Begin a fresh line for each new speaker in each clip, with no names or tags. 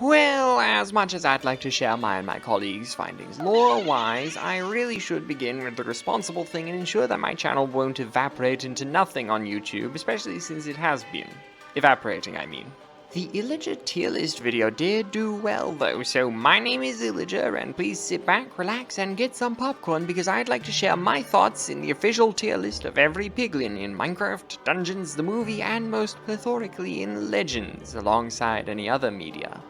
Well, as much as I'd like to share my and my colleagues' findings lore-wise, I really should begin with the responsible thing and ensure that my channel won't evaporate into nothing on YouTube, especially since it has been. Evaporating, I mean. The Illager tier list video did do well though, so my name is Illager, and please sit back, relax, and get some popcorn because I'd like to share my thoughts in the official tier list of every Piglin in Minecraft, Dungeons, the movie, and most plethorically in Legends, alongside any other media.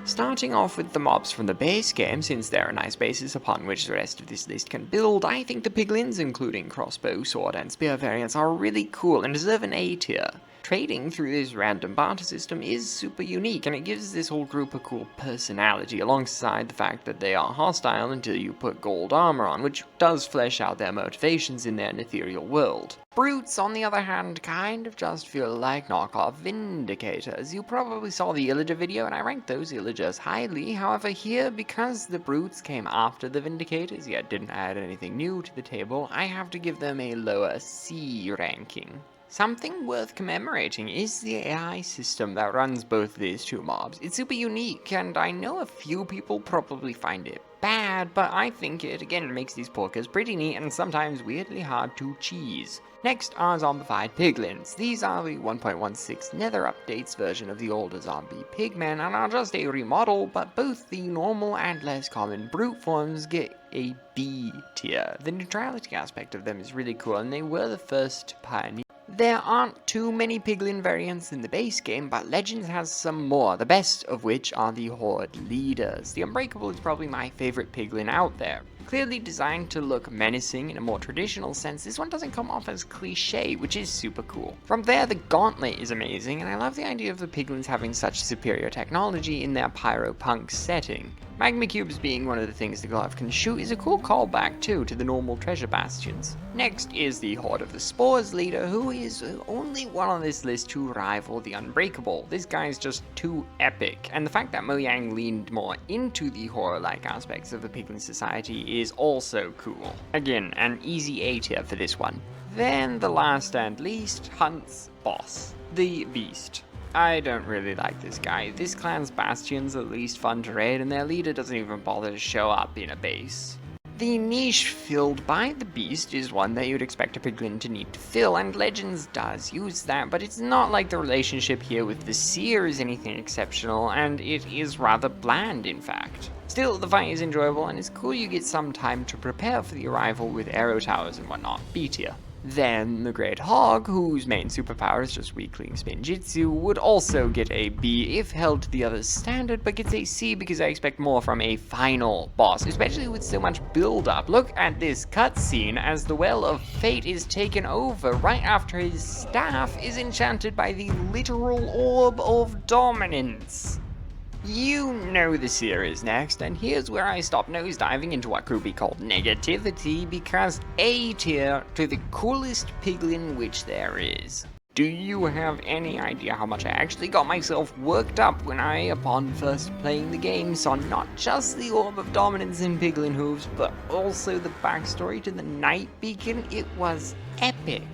Starting off with the mobs from the base game, since there are nice bases upon which the rest of this list can build, I think the Piglins, including crossbow, sword, and spear variants, are really cool and deserve an A tier. Trading through this random barter system is super unique, and it gives this whole group a cool personality, alongside the fact that they are hostile until you put gold armor on, which does flesh out their motivations in their ethereal world. Brutes, on the other hand, kind of just feel like knockoff Vindicators. You probably saw the Illager video, and I ranked those Illagers highly. However, here, because the Brutes came after the Vindicators, yet didn't add anything new to the table, I have to give them a lower C ranking. Something worth commemorating is the AI system that runs both these two mobs. It's super unique, and I know a few people probably find it bad, but I think it again makes these porkers pretty neat and sometimes weirdly hard to cheese. Next are zombified piglins. These are the 1.16 Nether updates version of the older zombie pigmen and are just a remodel, but both the normal and less common brute forms get a B tier. The neutrality aspect of them is really cool, and they were the first to pioneer. There aren't too many Piglin variants in the base game, but Legends has some more, the best of which are the Horde leaders. The Unbreakable is probably my favorite Piglin out there. Clearly designed to look menacing in a more traditional sense, this one doesn't come off as cliché, which is super cool. From there, the Gauntlet is amazing, and I love the idea of the Piglins having such superior technology in their pyropunk setting. Magma cubes being one of the things the glove can shoot is a cool callback too to the normal treasure bastions. Next is the Horde of the Spores leader, who is the only one on this list to rival the Unbreakable. This guy's just too epic, and the fact that Mojang leaned more into the horror-like aspects of the Piglin society is also cool. Again, an easy A tier for this one. Then the last and least, Hunt's boss, the Beast. I don't really like this guy. This clan's bastions are the least fun to raid, and their leader doesn't even bother to show up in a base. The niche filled by the Beast is one that you'd expect a Piglin to need to fill, and Legends does use that, but it's not like the relationship here with the Seer is anything exceptional, and it is rather bland in fact. Still, the fight is enjoyable, and it's cool you get some time to prepare for the arrival with arrow towers and whatnot. B tier. Then the Great Hog, whose main superpower is just weakling spinjitzu, would also get a B if held to the other's standard, but gets a C because I expect more from a final boss, especially with so much build-up. Look at this cutscene as the Well of Fate is taken over right after his staff is enchanted by the literal Orb of Dominance. You know the Seer is next, and here's where I stop nosediving into what could be called negativity, because A tier to the coolest Piglin which there is. Do you have any idea how much I actually got myself worked up when I, upon first playing the game, saw not just the Orb of Dominance in Piglin Hooves, but also the backstory to the Night Beacon? It was epic.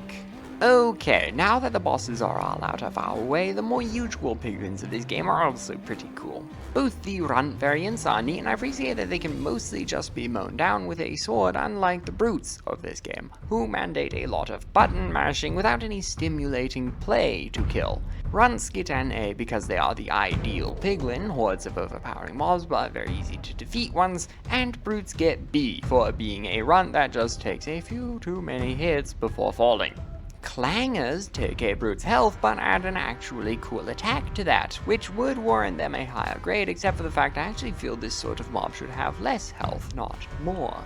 Okay, now that the bosses are all out of our way, the more usual Piglins of this game are also pretty cool. Both the Runt variants are neat, and I appreciate that they can mostly just be mown down with a sword, unlike the Brutes of this game, who mandate a lot of button mashing without any stimulating play to kill. Runts get an A because they are the ideal Piglin, hordes of overpowering mobs but very easy to defeat ones, and Brutes get B for being a Runt that just takes a few too many hits before falling. Clangers take a Brute's health but add an actually cool attack to that, which would warrant them a higher grade, except for the fact I actually feel this sort of mob should have less health, not more.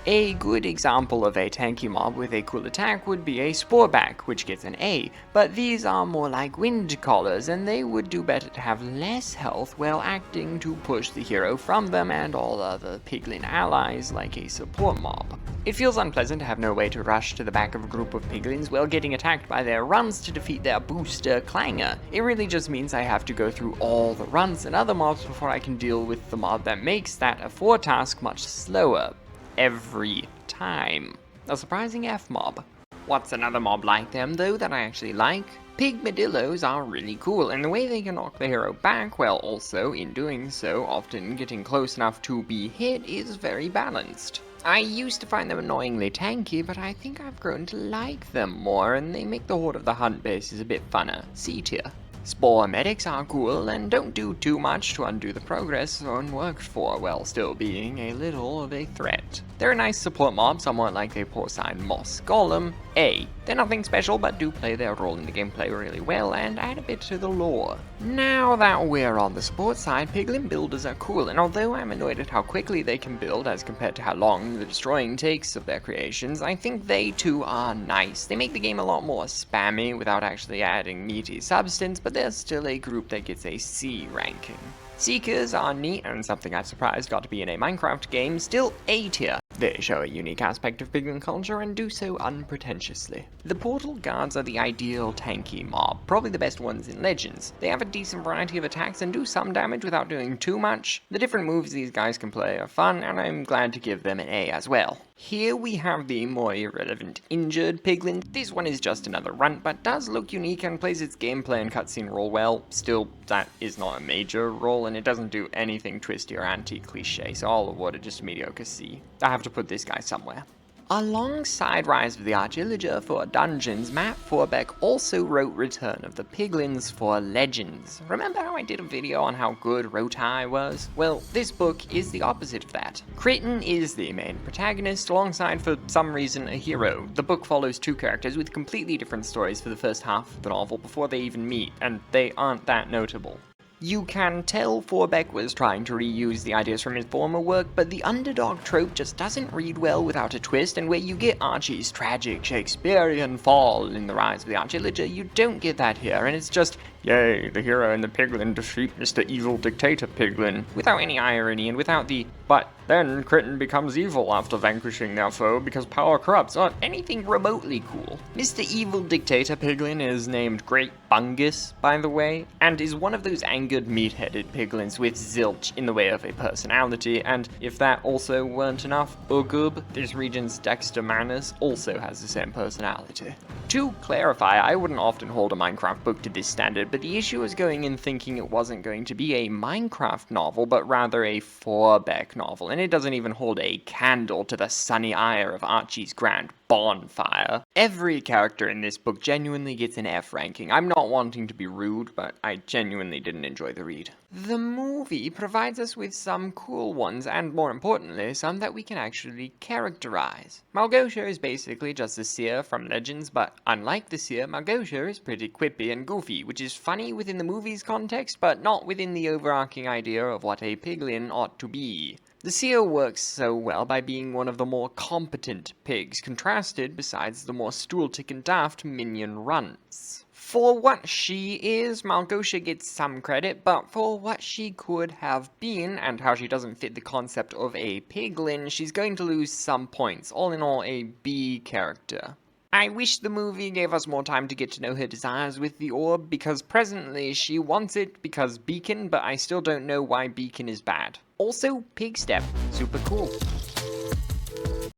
A good example of a tanky mob with a cool attack would be a Sporeback, which gets an A, but these are more like wind collars, and they would do better to have less health while acting to push the hero from them and all other Piglin allies like a support mob. It feels unpleasant to have no way to rush to the back of a group of Piglins while getting attacked by their Runts to defeat their booster Clanger. It really just means I have to go through all the Runts and other mobs before I can deal with the mob that makes that a 4 task much slower. Every time. A surprising F mob. What's another mob like them, though, that I actually like? Pigmadillos are really cool, and the way they can knock the hero back while also, in doing so, often getting close enough to be hit is very balanced. I used to find them annoyingly tanky, but I think I've grown to like them more, and they make the Horde of the Hunt bases a bit funner. C tier. Spore medics are cool and don't do too much to undo the progress unworked for while still being a little of a threat. They're a nice support mob, somewhat like a porcine moss golem. A. They're nothing special but do play their role in the gameplay really well and add a bit to the lore. Now that we're on the support side, Piglin builders are cool, and although I'm annoyed at how quickly they can build as compared to how long the destroying takes of their creations, I think they too are nice. They make the game a lot more spammy without actually adding meaty substance, but they're still a group that gets a C ranking. Seekers are neat and something I'm surprised got to be in a Minecraft game, still A tier. They show a unique aspect of Piglin culture and do so unpretentiously. The portal guards are the ideal tanky mob, probably the best ones in Legends. They have a decent variety of attacks and do some damage without doing too much. The different moves these guys can play are fun, and I'm glad to give them an A as well. Here we have the more irrelevant injured Piglin. This one is just another runt, but does look unique and plays its gameplay and cutscene role well. Still, that is not a major role, and it doesn't do anything twisty or anti-cliche, so I'll award it just a mediocre C. I have to put this guy somewhere. Alongside Rise of the Illager for Dungeons, Matt Forbeck also wrote Return of the Piglins for Legends. Remember how I did a video on how good ROTP was? Well, this book is the opposite of that. Cṛitin is the main protagonist, alongside, for some reason, a hero. The book follows two characters with completely different stories for the first half of the novel before they even meet, and they aren't that notable. You can tell Forbeck was trying to reuse the ideas from his former work, but the underdog trope just doesn't read well without a twist, and where you get Archie's tragic Shakespearean fall in the Rise of the Illager, you don't get that here, and it's just, yay, the hero and the Piglin defeat Mr. Evil Dictator Piglin, without any irony and without the, but then Cṛitin becomes evil after vanquishing their foe because power corrupts, or anything remotely cool. Mr. Evil Dictator Piglin is named Great Bungus, by the way, and is one of those angered meat-headed piglins with zilch in the way of a personality, and if that also weren't enough, Ugub, this region's Dexter Manus, also has the same personality. To clarify, I wouldn't often hold a Minecraft book to this standard, but the issue was going in thinking it wasn't going to be a Minecraft novel, but rather a Forbeck novel, and it doesn't even hold a candle to the sunny ire of Archie's grand bonfire. Every character in this book genuinely gets an F ranking. I'm not wanting to be rude, but I genuinely didn't enjoy the read. The movie provides us with some cool ones, and more importantly, some that we can actually characterize. Mᴜ괚ıᴅ is basically just the seer from Legends, but unlike the seer, Mᴜ괚ıᴅ is pretty quippy and goofy, which is funny within the movie's context, but not within the overarching idea of what a piglin ought to be. The seer works so well by being one of the more competent pigs, contrasted besides the more stool-tick and daft minion runts. For what she is, Mᴜ괚ıᴅ gets some credit, but for what she could have been, and how she doesn't fit the concept of a piglin, she's going to lose some points, all in all a B character. I wish the movie gave us more time to get to know her desires with the orb, because presently she wants it because Beacon, but I still don't know why Beacon is bad. Also, Pigstep, super cool.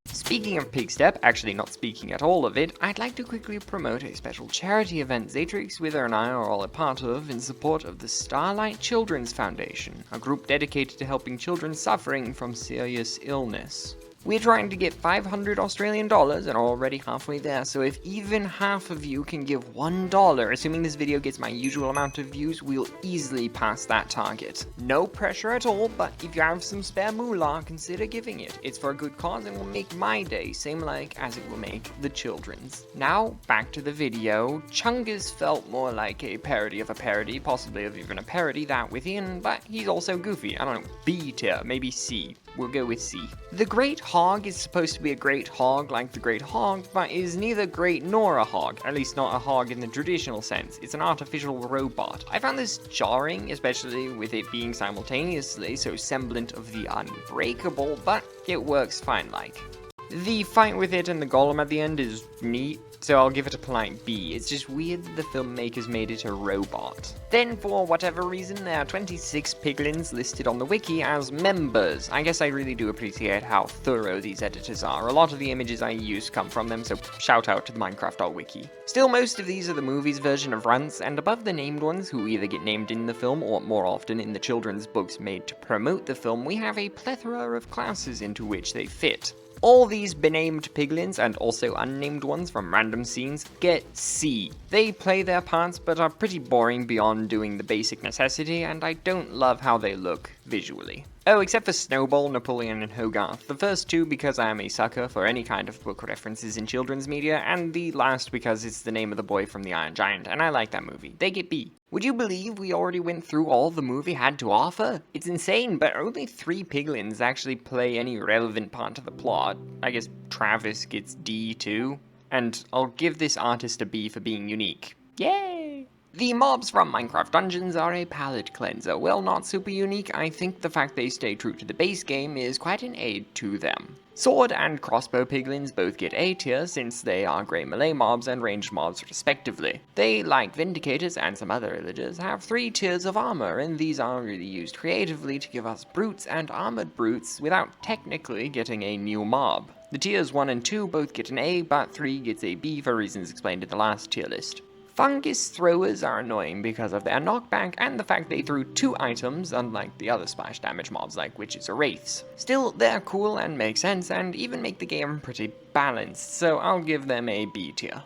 Speaking of Pigstep, actually not speaking at all of it, I'd like to quickly promote a special charity event Xatrix, Wither, and I are all a part of in support of the Starlight Children's Foundation, a group dedicated to helping children suffering from serious illness. We're trying to get 500 Australian dollars and are already halfway there, so if even half of you can give $1, assuming this video gets my usual amount of views, we'll easily pass that target. No pressure at all, but if you have some spare moolah, consider giving it. It's for a good cause and will make my day, same like as it will make the children's. Now, back to the video. Chungus felt more like a parody of a parody, possibly of even a parody that within, but he's also goofy. I don't know, B tier, maybe C. We'll go with C. The Great Hog is supposed to be a great hog like the Great Hog, but is neither great nor a hog, at least not a hog in the traditional sense. It's an artificial robot. I found this jarring, especially with it being simultaneously so semblant of the unbreakable, but it works fine like. The fight with it and the golem at the end is neat, so I'll give it a polite B. It's just weird that the filmmakers made it a robot. Then, for whatever reason, there are 26 piglins listed on the wiki as members. I guess I really do appreciate how thorough these editors are. A lot of the images I use come from them, so shout out to the Minecraft.wiki. Still, most of these are the movie's version of Runts, and above the named ones, who either get named in the film or more often in the children's books made to promote the film, we have a plethora of classes into which they fit. All these benamed piglins, and also unnamed ones from random scenes, get C. They play their parts, but are pretty boring beyond doing the basic necessity, and I don't love how they look visually. Oh, except for Snowball, Napoleon, and Hogarth. The first two because I am a sucker for any kind of book references in children's media, and the last because it's the name of the boy from The Iron Giant, and I like that movie. They get B. Would you believe we already went through all the movie had to offer? It's insane, but only 3 piglins actually play any relevant part to the plot. I guess Travis gets D too. And I'll give this artist a B for being unique. Yay! The mobs from Minecraft Dungeons are a palate cleanser. While not super unique, I think the fact they stay true to the base game is quite an aid to them. Sword and crossbow piglins both get A tier since they are grey melee mobs and ranged mobs respectively. They, like Vindicators and some other Illagers, have 3 tiers of armor, and these are really used creatively to give us brutes and armored brutes without technically getting a new mob. The tiers 1 and 2 both get an A, but 3 gets a B for reasons explained in the last tier list. Fungus throwers are annoying because of their knockback and the fact they threw 2 items, unlike the other splash damage mobs like witches or wraiths. Still, they're cool and make sense, and even make the game pretty balanced, so I'll give them a B tier.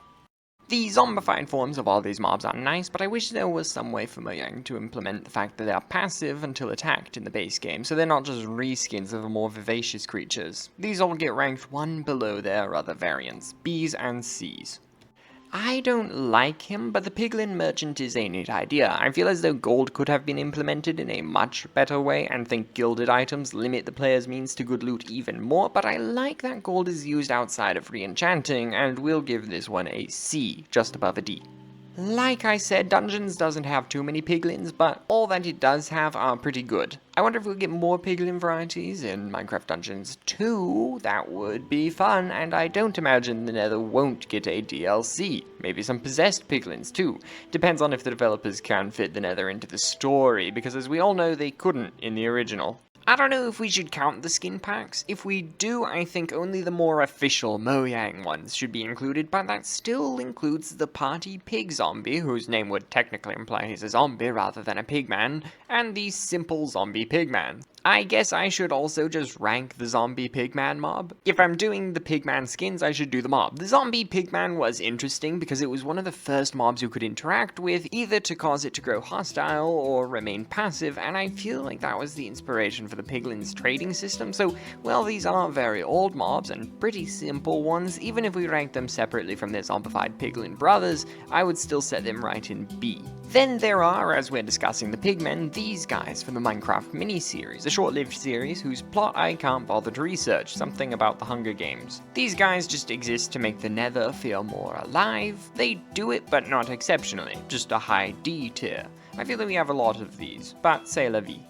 The zombified forms of all these mobs are nice, but I wish there was some way for Mojang to implement the fact that they are passive until attacked in the base game, so they're not just reskins of the more vivacious creatures. These all get ranked 1 below their other variants, Bs and Cs. I don't like him, but the Piglin Merchant is a neat idea. I feel as though gold could have been implemented in a much better way, and think gilded items limit the player's means to good loot even more, but I like that gold is used outside of re-enchanting, and we'll give this one a C, just above a D. Like I said, Dungeons doesn't have too many piglins, but all that it does have are pretty good. I wonder if we'll get more piglin varieties in Minecraft Dungeons 2, that would be fun, and I don't imagine the Nether won't get a DLC. Maybe some possessed piglins too. Depends on if the developers can fit the Nether into the story, because as we all know they couldn't in the original. I don't know if we should count the skin packs. If we do, I think only the more official Mojang ones should be included, but that still includes the party pig zombie, whose name would technically imply he's a zombie rather than a pigman, and the simple zombie pigman. I guess I should also just rank the zombie pigman mob. If I'm doing the pigman skins, I should do the mob. The zombie pigman was interesting because it was one of the first mobs you could interact with, either to cause it to grow hostile or remain passive, and I feel like that was the inspiration for the Piglin's trading system, so while these are very old mobs and pretty simple ones, even if we rank them separately from their zombified Piglin brothers, I would still set them right in B. Then there are, as we're discussing the pigmen, these guys from the Minecraft mini-series, a short-lived series whose plot I can't bother to research, something about the Hunger Games. These guys just exist to make the Nether feel more alive. They do it, but not exceptionally, just a high D tier. I feel that we have a lot of these, but c'est la vie.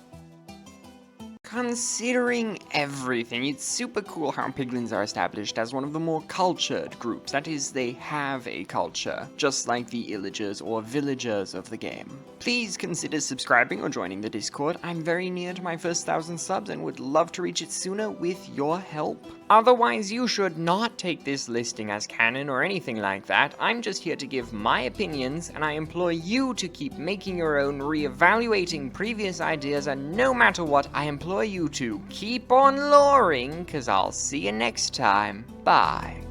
Considering everything, it's super cool how Piglins are established as one of the more cultured groups. That is, they have a culture, just like the Illagers or villagers of the game. Please consider subscribing or joining the Discord. I'm very near to my first 1,000 subs and would love to reach it sooner with your help. Otherwise, you should not take this listing as canon or anything like that. I'm just here to give my opinions, and I implore you to keep making your own, re-evaluating previous ideas, and no matter what, I implore you to keep on loring, cause I'll see you next time. Bye.